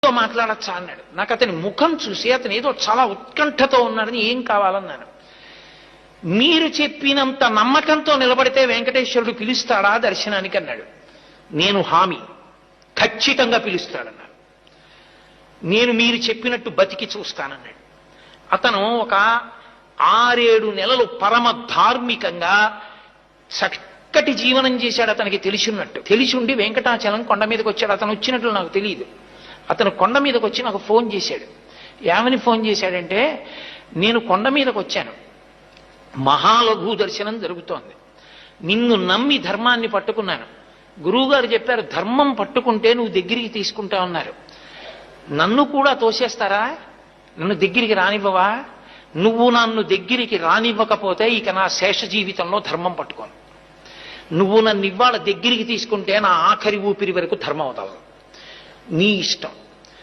నీతో మాట్లాడచ్చా అన్నాడు. నాకు అతని ముఖం చూసి అతను ఏదో చాలా ఉత్కంఠతో ఉన్నాడని, ఏం కావాలన్నాను. మీరు చెప్పినంత నమ్మకంతో నిలబడితే వెంకటేశ్వరుడు పిలుస్తాడా దర్శనానికి అన్నాడు. నేను హామీ, ఖచ్చితంగా పిలుస్తాడన్నాడు. నేను మీరు చెప్పినట్టు బతికి చూస్తానన్నాడు. అతను ఒక 6-7 నెలలు పరమ ధార్మికంగా చక్కటి జీవనం చేశాడు. అతనికి తెలిసి వెంకటాచలం కొండ మీదకి వచ్చాడు. అతను వచ్చినట్లు నాకు తెలియదు. అతను కొండ మీదకి వచ్చి నాకు ఫోన్ చేశాడు. ఏమని ఫోన్ చేశాడంటే, నేను కొండ మీదకి వచ్చాను, మహాలఘు దర్శనం జరుగుతోంది, నిన్ను నమ్మి ధర్మాన్ని పట్టుకున్నాను. గురువుగారు చెప్పారు, ధర్మం పట్టుకుంటే నువ్వు దగ్గరికి తీసుకుంటా ఉన్నారు. నన్ను కూడా తోసేస్తారా? నన్ను దగ్గరికి రానివ్వవా? నువ్వు నన్ను దగ్గరికి రానివ్వకపోతే ఇక నా శేష జీవితంలో ధర్మం పట్టుకోను. నువ్వు నన్ను ఇవాళ దగ్గరికి తీసుకుంటే నా ఆఖరి ఊపిరి వరకు ధర్మం అవుతావు. నీ ఇష్టం.